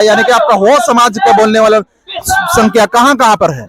यानी कि आपका हो समाज के बोलने वाला संख्या कहाँ कहाँ पर है?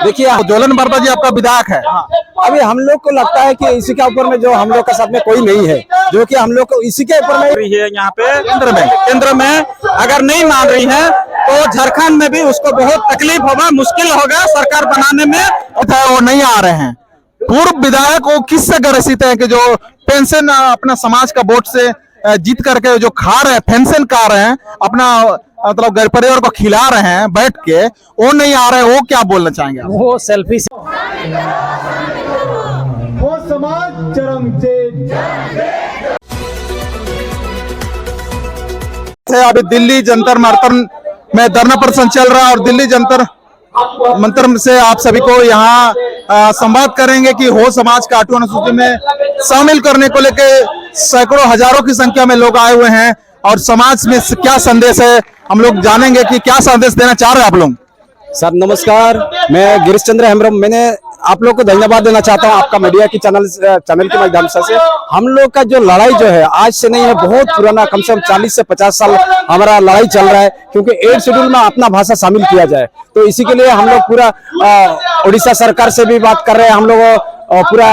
देखिए ज्वलन वर्मा जी आपका विधायक है। अभी हम लोग को लगता है कि इसी के ऊपर में जो हम लोग के साथ में कोई नहीं है, जो कि हम लोग को इसी के ऊपर में है। यहाँ पे केंद्र में अगर नहीं मान रही है तो झारखंड में भी उसको बहुत तकलीफ होगा, मुश्किल होगा सरकार बनाने में। वो नहीं आ रहे हैं। पूर्व विधायक वो किससे ग्रसित है कि जो पेंशन अपना समाज का वोट से जीत करके जो खा रहे हैं, पेंशन खा रहे हैं, अपना मतलब घर परिवार को खिला रहे हैं बैठ के, वो नहीं आ रहे हैं। वो क्या बोलना चाहेंगे आप? वो सेल्फी वो समाज चरम से अभी दिल्ली जंतर मंतर में धरना प्रदर्शन चल रहा है और दिल्ली जंतर मंतर से आप सभी को यहाँ संवाद करेंगे कि हो समाज का 8वां अनुसूची में शामिल करने को लेके सैकड़ों हजारों की संख्या में लोग आए हुए हैं और समाज में क्या संदेश है हम लोग जानेंगे कि क्या संदेश देना चाह रहे हैं आप लोग। सर नमस्कार, मैं गिरीश चंद्र हेम्ब्रम। मैंने आप लोग को धन्यवाद देना चाहता हूं आपका मीडिया की चैनल के माध्यम से। हम लोग का जो लड़ाई जो है आज से नहीं है, बहुत पुराना, कम से कम 40 से 50 साल हमारा लड़ाई चल रहा है, क्योंकि 8 शेड्यूल में अपना भाषा शामिल किया जाए। तो इसी के लिए हम लोग पूरा उड़ीसा सरकार से भी बात कर रहे हैं, हम लोग और पूरा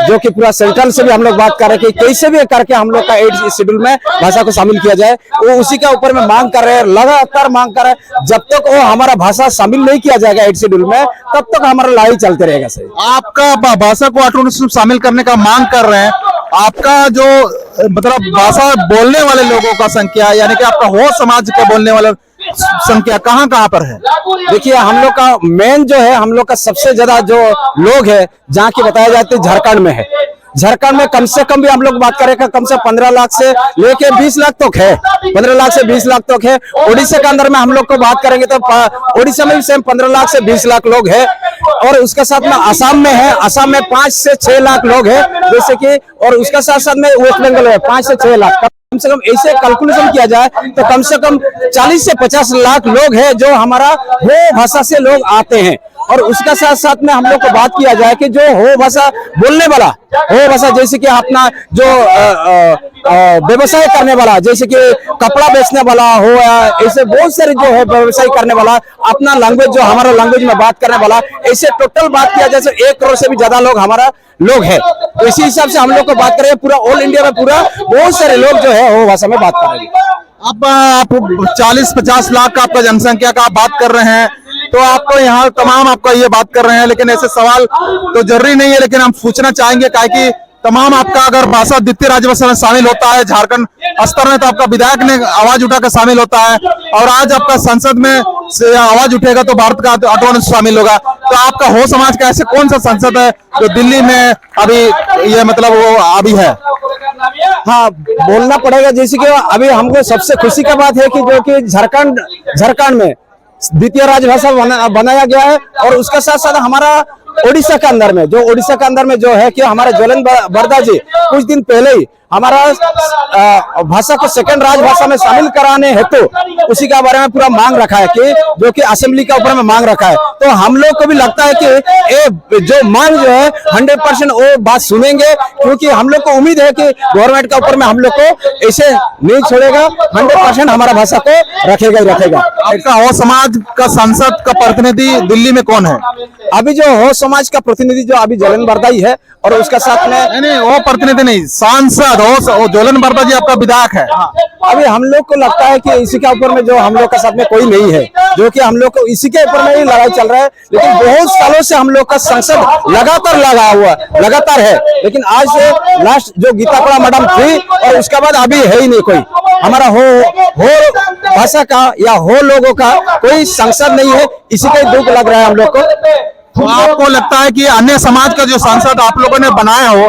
जो कि पूरा सेंट्रल से भी हम लोग बात कर रहे हैं कि कैसे भी करके हम लोग का 8 शेड्यूल में भाषा को शामिल किया जाए। वो उसी का ऊपर में मांग कर रहे हैं, लगातार मांग कर रहे हैं। जब तक वो हमारा भाषा शामिल नहीं किया जाएगा 8 शेड्यूल में, तब तक हमारा लड़ाई चलते रहेगा। सही, आपका भाषा को 8वां अनुसूची में शामिल करने का मांग कर रहे हैं। आपका जो मतलब भाषा बोलने वाले लोगों का संख्या यानी कि आपका हो समाज के बोलने वाले संख्या कहाँ कहाँ पर है? देखिए हम लोग का मेन जो है, हम लोग का सबसे ज्यादा जो लोग है जहाँ की बताया जाते हैं झारखंड में है। झारखंड में कम से कम भी हम लोग बात करें कम से 15 लाख से लेके 20 लाख तक है, 15 लाख से 20 लाख तक है। ओडिशा के अंदर में हम लोग को बात करेंगे तो ओडिशा में भी सेम 15 लाख से 20 लाख लोग है। और उसके साथ में आसाम में है, आसाम में 5 से 6 लाख लोग है जैसे कि, और उसके साथ साथ में वेस्ट बंगाल है 5 से 6 लाख। कम से कम ऐसे कैलकुलेशन किया जाए तो कम से कम 40 से 50 लाख लोग हैं जो हमारा हो भाषा से लोग आते हैं। और उसका साथ साथ में हम लोग को बात किया जाए कि जो हो भाषा बोलने वाला, हो भाषा जैसे कि अपना जो व्यवसाय करने वाला, जैसे कि कपड़ा बेचने वाला हो या ऐसे बहुत सारे जो है व्यवसाय करने वाला, अपना लैंग्वेज जो हमारा लैंग्वेज में बात करने वाला, ऐसे टोटल बात किया जाए तो 1 करोड़ से भी ज्यादा लोग हमारा लोग है। तो इसी हिसाब से हम लोग को बात करें, पूरा ऑल इंडिया में पूरा बहुत सारे लोग जो है हो भाषा में बात कर रहे हैं। अब आप 40-50 लाख का आपका जनसंख्या का आप बात कर रहे हैं, तो आपको यहाँ तमाम आपका ये बात कर रहे हैं, लेकिन ऐसे सवाल तो जरूरी नहीं है, लेकिन हम पूछना चाहेंगे कि तमाम आपका अगर भाषा द्वितीय राज्यभाषा में शामिल होता है झारखंड स्तर में, तो आपका विधायक ने आवाज उठाकर शामिल होता है, और आज आपका संसद में से आवाज उठेगा तो भारत का 8वां अनुसूची शामिल होगा। तो आपका हो समाज का ऐसे कौन सा संसद है जो दिल्ली में अभी ये मतलब वो अभी है? हाँ, बोलना पड़ेगा। जैसे कि अभी हमको सबसे खुशी का बात है कि जो कि झारखंड में द्वितीय राजभाषा बनाया गया है। और उसके साथ साथ हमारा ओडिशा के अंदर में जो है कि हमारे ज्वलन वर्मा जी कुछ दिन पहले ही हमारा भाषा को सेकंड राजभाषा में शामिल कराने हेतु उसी के बारे में पूरा मांग रखा है कि जो कि असेंबली के ऊपर में मांग रखा है। तो हम लोग को भी लगता है कि ये जो मांग जो है 100% वो बात सुनेंगे, क्योंकि हम लोग को उम्मीद है कि गवर्नमेंट के ऊपर में हम लोग को ऐसे नहीं छोड़ेगा, 100% हमारा भाषा को रखेगा ही रखेगा। आपका हो समाज का संसद का प्रतिनिधि दिल्ली में कौन है? अभी जो हो समाज का प्रतिनिधि जो अभी ज्वलन वर्मा ही है, और उसका साथ में नहीं वो प्रतिनिधि नहीं, सांसद हो ज्वलन वर्मा जी आपका विधायक है। अभी हम लोग को लगता है कि इसी के ऊपर में जो हम लोग के साथ में कोई नहीं है, जो कि हम लोग को इसी के ऊपर में ही लड़ाई चल रहा है। लेकिन बहुत सालों से हम लोग का संसद लगातार है, लेकिन आज से लास्ट जो गीताकोड़ा मैडम थी और उसके बाद अभी है ही नहीं कोई हमारा हो भाषा का या हो लोगों का कोई संसद नहीं है। इसी का दुख लग रहा है हम लोग को। तो आपको लगता है कि अन्य समाज का जो सांसद आप लोगों ने बनाया हो,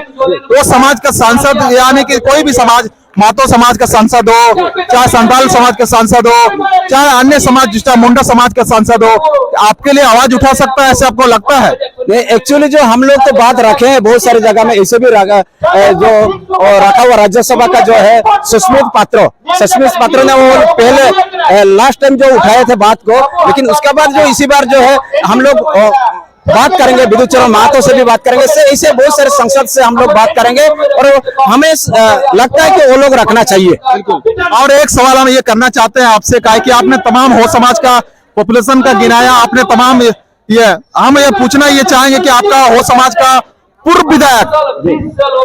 वो समाज का सांसद यानी कि कोई भी समाज, मातो समाज का सांसद हो, चाहे संताल समाज का सांसद हो, चाहे अन्य समाज जिसका मुंडा समाज का सांसद हो, आपके लिए आवाज उठा सकता है, ऐसे आपको लगता है? नहीं, एक्चुअली जो हम लोग तो बात रखे हैं बहुत सारी जगह में, ऐसे भी जो रखा हुआ राज्यसभा का जो है सुष्मित पात्र ने वो पहले लास्ट टाइम जो उठाए थे बात को, लेकिन उसके बाद जो इसी बार जो है हम लोग बात करेंगे, विद्युत चरण महतो से भी बात करेंगे, ऐसे बहुत सारे संसद से हम लोग बात करेंगे और हमें लगता है कि वो लोग रखना चाहिए। और एक सवाल हम ये करना चाहते हैं आपसे, काहे कि आपने तमाम हो समाज का पॉपुलेशन का गिनाया, आपने तमाम ये हम ये पूछना ये चाहेंगे कि आपका हो समाज का पूर्व विधायक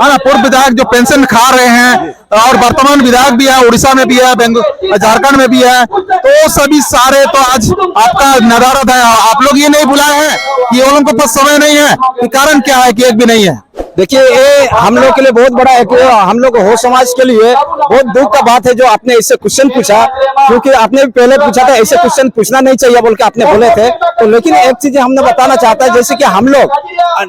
है ना, पूर्व विधायक जो पेंशन खा रहे हैं और वर्तमान विधायक भी है, उड़ीसा में भी है, झारखंड में भी है, तो सभी सारे तो आज आपका नदारद है। आप लोग ये नहीं बुलाए हैं कि उन लोगों के पास समय नहीं है, कारण क्या है कि एक भी नहीं है? देखिए, ये हम लोग के लिए बहुत बड़ा एक, हम लोग हो समाज के लिए बहुत दुख का बात है जो आपने इससे क्वेश्चन पूछा, क्योंकि आपने भी पहले पूछा था ऐसे क्वेश्चन पूछना नहीं चाहिए बोल के आपने बोले थे। तो लेकिन एक चीज हमने बताना चाहता है, जैसे कि हम लोग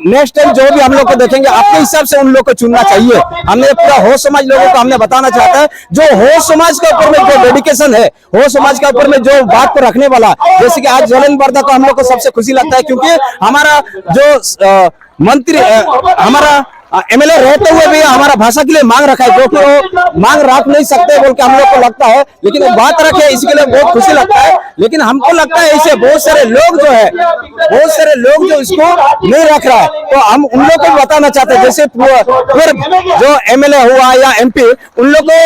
नेक्स्ट टाइम जो भी हम लोग को देखेंगे अपने हिसाब से उन लोग को चुनना चाहिए। हमने पूरा हो समाज लोगों को हमने बताना चाहता है, जो हो समाज के ऊपर में जो डेडिकेशन है, हो समाज के ऊपर में जो बात को रखने वाला, जैसे कि आज ज्वलन वर्धा को हम लोग को सबसे खुशी लगता है, क्योंकि हमारा जो मंत्री हमारा एमएलए रहते हुए भी हमारा भाषा के लिए मांग रखा है, जो कि वो मांग रख नहीं सकते बोल के हम लोग को लगता है, लेकिन वो बात रखे इसके लिए बहुत खुशी लगता है। लेकिन हमको लगता है ऐसे बहुत सारे लोग जो है, बहुत सारे लोग जो इसको नहीं रख रहा है, तो हम उन लोग को बताना चाहते हैं, जैसे फिर जो एमएलए हुआ या एमपी, उन लोग को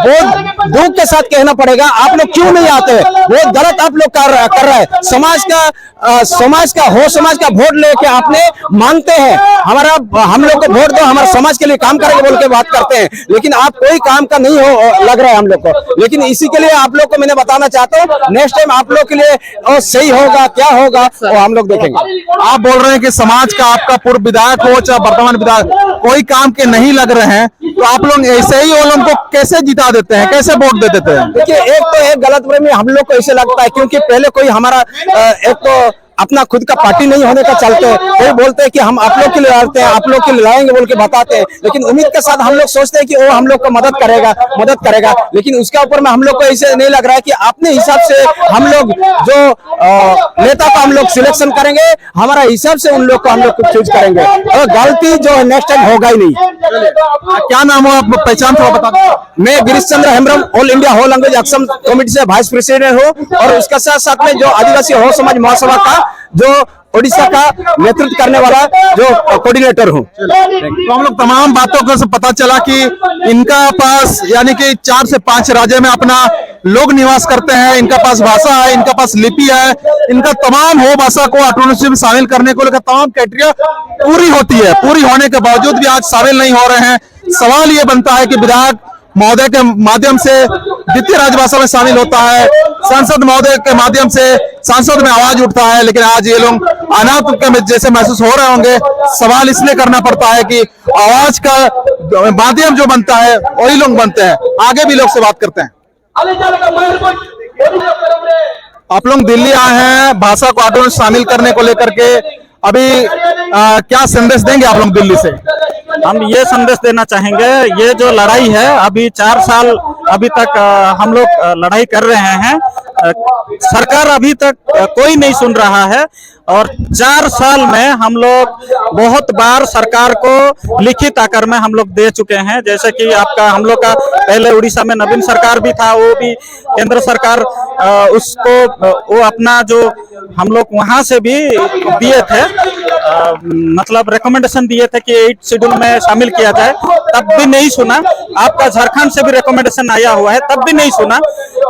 बहुत दुख के साथ कहना पड़ेगा, आप लोग क्यों नहीं आते? बहुत गलत आप लोग कर रहे हैं। समाज का हो समाज का वोट लेके आपने मांगते हैं हम लोग को वोट दो, हमारे समाज के लिए काम करेंगे बोल के बात करते हैं, लेकिन आप कोई काम का नहीं हो लग रहा है हम लोग को। लेकिन इसी के लिए आप लोग को मैंने बताना चाहता हूँ, नेक्स्ट टाइम आप लोग के लिए सही होगा क्या होगा वो हम लोग देखेंगे। आप बोल रहे हैं कि समाज का आपका पूर्व विधायक हो चाहे वर्तमान विधायक, कोई काम के नहीं लग रहे हैं, तो आप लोग ऐसे ही वो लोगों को कैसे जिता देते हैं, कैसे वोट दे देते हैं? देखिए, एक गलतफहमी हम लोग को ऐसे लगता है, क्योंकि पहले कोई हमारा एक तो अपना खुद का पार्टी नहीं होने का चलते, कोई बोलते हैं कि हम आप लोग के लिए लड़ते हैं, आप लोग के लिए लड़ाएंगे बोल के बताते हैं, लेकिन उम्मीद के साथ हम लोग सोचते हैं कि वो हम लोग को मदद करेगा, लेकिन उसके ऊपर में हम लोग को ऐसे नहीं लग रहा है कि अपने हिसाब से हम लोग जो नेता को हम लोग सिलेक्शन करेंगे, हमारा हिसाब से उन लोग को हम लोग चूज करेंगे, और गलती जो नेक्स्ट टाइम होगा ही नहीं। क्या नाम हो, आप पहचान थोड़ा बता दो। मैं गिरीश चंद्र हेम्ब्रम ऑल इंडिया हो लैंग्वेज एक्शन कमेटी से वाइस प्रेसिडेंट हूँ, और उसके साथ साथ में जो आदिवासी हो समाज महासभा का जो ओडिशा का नेतृत्व करने वाला जो कोऑर्डिनेटर हूँ। तो हम लोग तमाम बातों को से पता चला कि इनका पास यानी कि 4 से 5 राज्य में अपना लोग निवास करते हैं, इनका पास भाषा है, इनका पास लिपि है, इनका तमाम हो भाषा को ऑटोनॉमस में शामिल करने को लेकर तमाम क्राइटेरिया पूरी होती है, पूरी होने के बावजूद भी आज शामिल नहीं हो रहे हैं। सवाल ये बनता है कि विधायक महोदय के माध्यम से द्वितीय राजभाषा में शामिल होता है, सांसद महोदय के माध्यम से सांसद में आवाज उठता है, लेकिन आज ये लोग अनाथ के जैसे महसूस हो रहे होंगे। सवाल इसलिए करना पड़ता है कि आवाज का माध्यम जो बनता है वही लोग बनते हैं। आगे भी लोग से बात करते हैं। आप लोग दिल्ली आए हैं भाषा को ऑटोनॉमस शामिल करने को लेकर के, अभी क्या संदेश देंगे आप लोग दिल्ली से? हम ये संदेश देना चाहेंगे, ये जो लड़ाई है अभी 4 साल अभी तक हम लोग लड़ाई कर रहे हैं, सरकार अभी तक कोई नहीं सुन रहा है, और 4 साल में हम लोग बहुत बार सरकार को लिखित आकर में हम लोग दे चुके हैं। जैसे कि आपका हम लोग का पहले उड़ीसा में नवीन सरकार भी था, वो भी केंद्र सरकार उसको वो अपना जो हम लोग वहां से भी दिए थे, मतलब रिकमेंडेशन दिए थे कि 8 शेड्यूल में शामिल किया जाए, तब भी नहीं सुना। आपका झारखंड से भी रिकमेंडेशन आया हुआ है, तब भी नहीं सुना।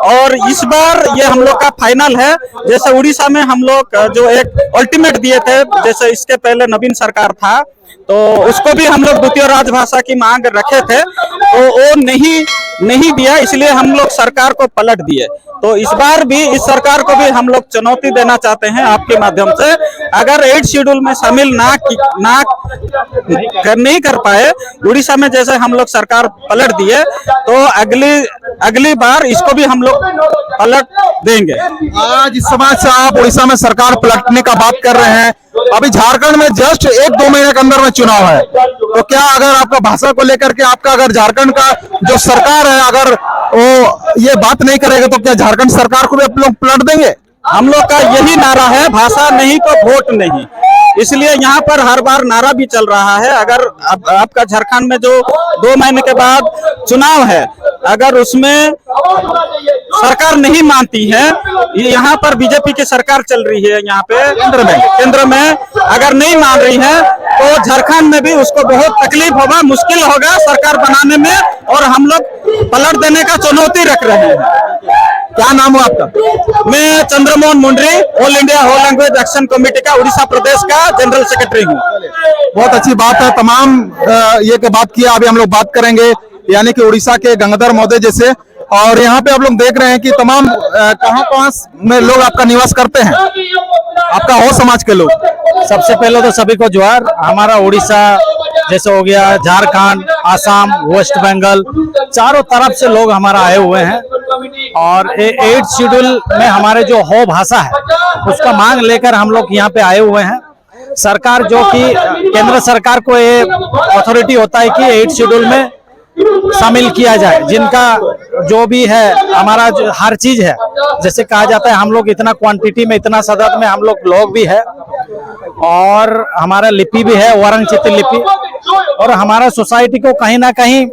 और इस बार ये हम लोग का फाइनल है। जैसे उड़ीसा में हम लोग जो एक अल्टीमेट दिए थे, जैसे इसके पहले नवीन सरकार था, तो उसको भी हम लोग द्वितीय राजभाषा की मांग रखे थे, तो वो नहीं दिया, इसलिए हम लोग सरकार को पलट दिए। तो इस बार भी इस सरकार को भी हम लोग चुनौती देना चाहते हैं आपके माध्यम से, अगर 8 शेड्यूल में शामिल नहीं कर पाए उड़ीसा में जैसे हम लोग सरकार पलट दिए, तो अगली बार इसको भी हम लोग पलट देंगे। आज इस समाज से आप उड़ीसा में सरकार पलटने का बात कर रहे हैं, अभी झारखंड में जस्ट 1-2 महीने के अंदर में चुनाव है, तो क्या अगर आपका भाषा को लेकर के आपका अगर झारखंड का जो सरकार है अगर वो ये बात नहीं करेगा, तो क्या झारखंड सरकार को भी आप लोग पलट देंगे? हम लोग का यही नारा है, भाषा नहीं तो वोट नहीं। इसलिए यहाँ पर हर बार नारा भी चल रहा है, अगर आपका झारखंड में जो 2 महीने के बाद चुनाव है, अगर उसमें सरकार नहीं मानती है, यहाँ पर बीजेपी की सरकार चल रही है, यहाँ पे केंद्र में अगर नहीं मान रही है तो झारखंड में भी उसको बहुत तकलीफ होगा, मुश्किल होगा सरकार बनाने में, और हम लोग पलट देने का चुनौती रख रहे हैं। क्या नाम है आपका? मैं Chandramohan Mundari, all India whole language action committee का उड़ीसा प्रदेश का जनरल सेक्रेटरी हूँ। बहुत अच्छी बात है। तमाम ये के बात किया, अभी हम लोग बात करेंगे यानी कि उड़ीसा के गंगाधर महोदय जैसे, और यहाँ पे आप लोग देख रहे हैं कि तमाम कहाँ में लोग आपका निवास करते हैं, आपका हो समाज के लोग। सबसे पहले तो सभी को जोहार। हमारा उड़ीसा जैसे हो गया, झारखंड, आसाम, वेस्ट बंगाल, चारों तरफ से लोग हमारा आए हुए हैं, और 8 शेड्यूल में हमारे जो हो भाषा है उसका मांग लेकर हम लोग यहाँ पे आए हुए हैं। सरकार जो कि केंद्र सरकार को ये अथॉरिटी होता है कि 8 शेड्यूल में शामिल किया जाए, जिनका जो भी है हमारा जो हर चीज है, जैसे कहा जाता है हम लोग इतना क्वांटिटी में, इतना सदत में हम लोग भी है, और हमारा लिपि भी है वरंग चित्र लिपि, और हमारा सोसाइटी को कहीं ना कहीं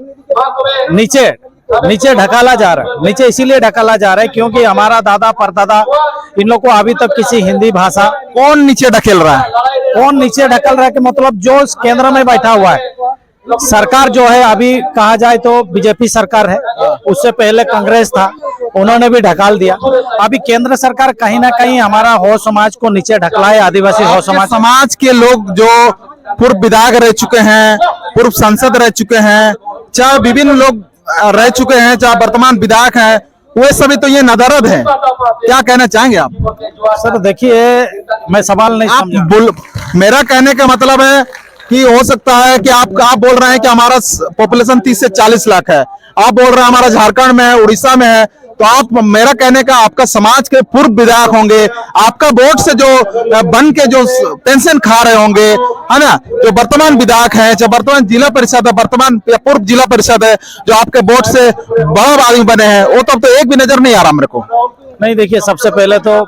नीचे ढकाला जा रहा है। नीचे इसीलिए ढकाला जा रहा है क्योंकि हमारा दादा परदादा इन लोग को अभी तक किसी हिंदी भाषा, कौन नीचे ढकेल रहा है? कौन नीचे ढकल रहा है कि मतलब जो केंद्र में बैठा हुआ है, सरकार जो है अभी कहा जाए तो बीजेपी सरकार है, उससे पहले कांग्रेस था, उन्होंने भी ढकाल दिया। अभी केंद्र सरकार कहीं ना कहीं हमारा हो समाज को नीचे ढकला है। आदिवासी हो समाज के लोग जो पूर्व विधायक रह चुके हैं, पूर्व सांसद रह चुके हैं, चाहे विभिन्न लोग रह चुके हैं, चाहे वर्तमान विधायक हैं, वे सभी तो ये नदारद है। क्या कहना चाहेंगे आप? सर देखिए, मैं सवाल नहीं समझा। मेरा कहने का मतलब है कि हो सकता है कि आप बोल रहे हैं कि हमारा पॉपुलेशन 30 से 40 लाख है, आप बोल रहे हैं हमारा झारखंड में है, उड़ीसा में है, तो आप, मेरा कहने का, आपका समाज के पूर्व विधायक होंगे, आपका वोट से जो बन के जो पेंशन खा रहे होंगे, है ना, जो वर्तमान विधायक हैं, चाहे वर्तमान जिला परिषद है, वर्तमान या पूर्व जिला परिषद है, जो आपके वोट से बड़ा आदमी बने हैं, वो तो एक भी नजर नहीं आ रहा मेरे को। नहीं, देखिए, सबसे पहले तो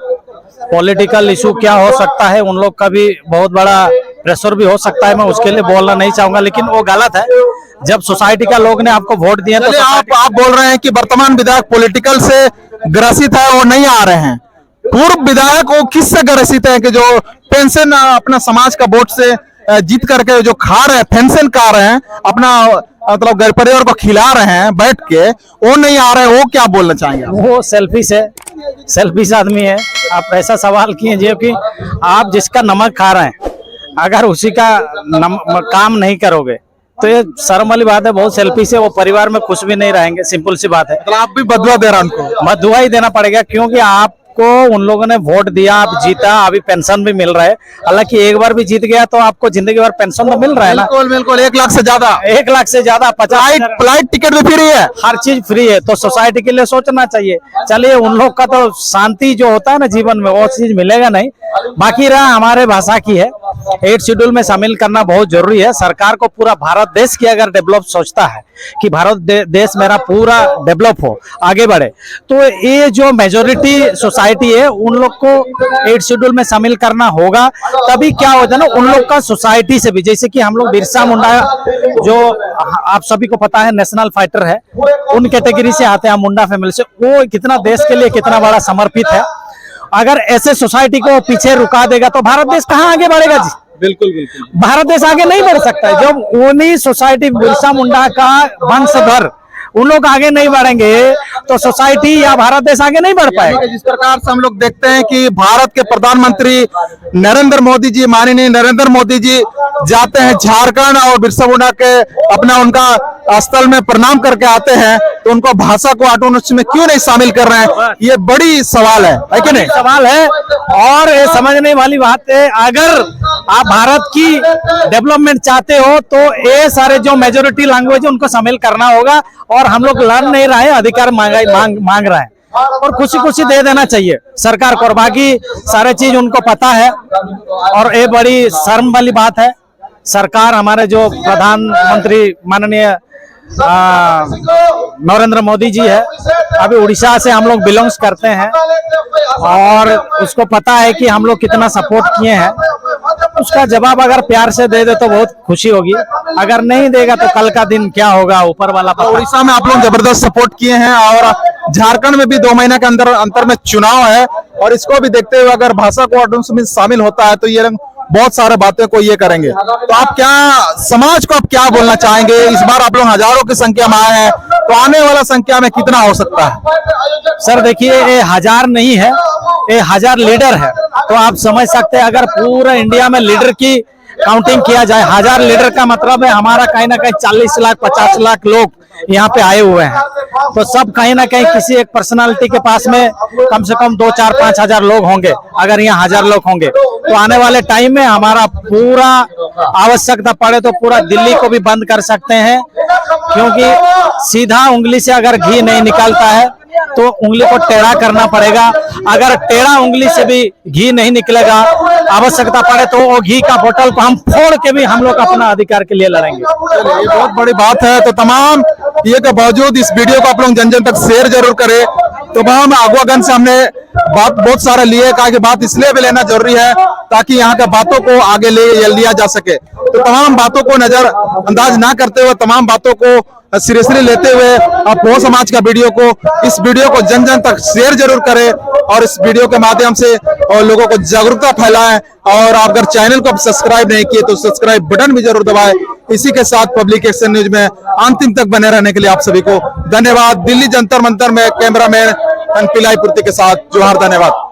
पॉलिटिकल इशू क्या हो सकता है, उन लोग का भी बहुत बड़ा प्रेशर भी हो सकता है, मैं उसके लिए बोलना नहीं चाहूंगा, लेकिन वो गलत है। जब सोसाइटी का लोग ने आपको वोट दिया तो आप बोल रहे हैं कि वर्तमान विधायक पॉलिटिकल से ग्रसित है, वो नहीं आ रहे हैं। पूर्व विधायक वो किससे ग्रसित है कि जो पेंशन अपना समाज का वोट से जीत करके जो खा रहे हैं, पेंशन खा रहे हैं, अपना मतलब घर परिवार को खिला रहे हैं बैठ के, वो नहीं आ रहे हैं, वो क्या बोलना चाहेंगे? वो सेल्फिश है, सेल्फिश आदमी है। आप ऐसा सवाल किए जो कि आप जिसका नमक खा रहे हैं, अगर उसी का काम नहीं करोगे तो ये शर्म वाली बात है, बहुत सेल्फिश है, वो परिवार में खुश भी नहीं रहेंगे, सिंपल सी बात है। तो आप भी बदुआ दे रहे हैं उनको? बदुआ ही देना पड़ेगा, क्योंकि आपको उन लोगों ने वोट दिया, आप जीता, अभी पेंशन भी मिल रहा है। हालांकि एक बार भी जीत गया तो आपको जिंदगी भर पेंशन तो मिल रहा है ना। बिल्कुल 1 लाख से ज्यादा, 1 लाख से ज्यादा, 50 फ्लाइट टिकट भी फ्री है, हर चीज फ्री है, तो सोसाइटी के लिए सोचना चाहिए। चलिए, उन लोग का तो शांति जो होता है ना जीवन में, वो चीज मिलेगा नहीं। बाकी रहा हमारे भाषा की है, 8 शेड्यूल में शामिल करना बहुत जरूरी है। सरकार को पूरा भारत देश की अगर डेवलप सोचता है कि भारत देश मेरा पूरा डेवलप हो, आगे बढ़े, तो ये जो मेजोरिटी सोसाइटी है उन लोग को 8 शेड्यूल में शामिल करना होगा। तभी क्या होता है ना, उन लोग का सोसाइटी से भी, जैसे कि हम लोग बिरसा मुंडा, जो आप सभी को पता है नेशनल फाइटर है, उन कैटेगरी से आते हैं, मुंडा फैमिली से, वो कितना देश के लिए कितना बड़ा समर्पित है। अगर ऐसे सोसाइटी को पीछे रुका देगा तो भारत देश कहाँ आगे बढ़ेगा जी? बिल्कुल बिल्कुल, भारत देश आगे नहीं बढ़ सकता है। जब उन्हीं सोसाइटी, बिरसा मुंडा का वंशधर उन लोग आगे नहीं बढ़ेंगे तो सोसाइटी या भारत देश आगे नहीं बढ़ पाएगा। जिस प्रकार से हम लोग देखते हैं कि भारत के प्रधानमंत्री नरेंद्र मोदी जी, माननीय नरेंद्र मोदी जी जाते हैं झारखंड और बिरसा मुंडा के अपना उनका स्थल में प्रणाम करके आते हैं, तो उनको भाषा को ऑटोनॉमस में क्यों नहीं शामिल कर रहे हैं? ये बड़ी सवाल है कि नहीं? सवाल है, और ये समझने वाली बात है। अगर आप भारत की डेवलपमेंट चाहते हो तो ये सारे जो मेजोरिटी लैंग्वेज है उनको शामिल करना होगा, और हम लोग लड़ नहीं रहे, अधिकार मांग रहे हैं, और खुशी खुशी दे देना चाहिए सरकार को। और बाकी सारे चीज उनको पता है, और ये बड़ी शर्म वाली बात है। सरकार, हमारे जो प्रधानमंत्री माननीय नरेंद्र मोदी जी है, अभी उड़ीसा से हम लोग बिलोंग्स करते हैं, और उसको पता है कि हम लोग कितना सपोर्ट किए हैं। उसका जवाब अगर प्यार से दे दे तो बहुत खुशी होगी, अगर नहीं देगा तो कल का दिन क्या होगा ऊपर वाला पता। उड़ीसा में आप लोग जबरदस्त सपोर्ट किए हैं और झारखंड में भी 2 महीने के अंतर में चुनाव है और इसको भी देखते हुए अगर भाषा को ऑर्डिनेंस में शामिल होता है तो ये बहुत सारे बातें को ये करेंगे। तो आप क्या समाज को आप क्या बोलना चाहेंगे? इस बार आप लोग हजारों की संख्या में आए हैं, तो आने वाला संख्या में कितना हो सकता है? सर देखिए, ये 1000 नहीं है, ये 1000 लीडर है। तो आप समझ सकते हैं अगर पूरा इंडिया में लीडर की काउंटिंग किया जाए, 1000 लीडर का मतलब है हमारा कहीं ना कहीं 40 लाख 50 लाख लोग यहाँ पे आए हुए हैं। तो सब कहीं ना कहीं किसी एक पर्सनालिटी के पास में कम से कम 2 4 5 हजार लोग होंगे। अगर यहाँ 1000 लोग होंगे तो आने वाले टाइम में हमारा पूरा आवश्यकता पड़े तो पूरा दिल्ली को भी बंद कर सकते हैं, क्योंकि सीधा उंगली से अगर घी नहीं निकलता है तो उंगली को टेढ़ा करना पड़ेगा। अगर टेढ़ा उंगली से भी घी नहीं निकलेगा, आवश्यकता पड़े तो वो घी का बोतल को हम फोड़ के भी हम लोग अपना अधिकार के लिए लड़ेंगे। ये बहुत बड़ी बात है। तो तमाम ये के बावजूद इस वीडियो को आप लोग जन जन तक शेयर जरूर करें। तो तमाम अगवागन से हमने बात बहुत सारा लिए, कहा कि बात इसलिए भी लेना जरूरी है ताकि यहाँ के बातों को आगे ले लिया जा सके। तो तमाम बातों को नजरअंदाज ना करते हुए, तमाम बातों को सीरियसली लेते हुए आप बहु समाज का इस वीडियो को जन जन तक शेयर जरूर करें और इस वीडियो के माध्यम से और लोगों को जागरूकता फैलाएं। और अगर चैनल को सब्सक्राइब नहीं किए तो सब्सक्राइब बटन भी जरूर दबाएं। इसी के साथ पब्लिक एक्शन न्यूज में अंतिम तक बने रहने के लिए आप सभी को धन्यवाद। दिल्ली जंतर मंतर में कैमरामैन पिलाई पूर्ति के साथ जोहार, धन्यवाद।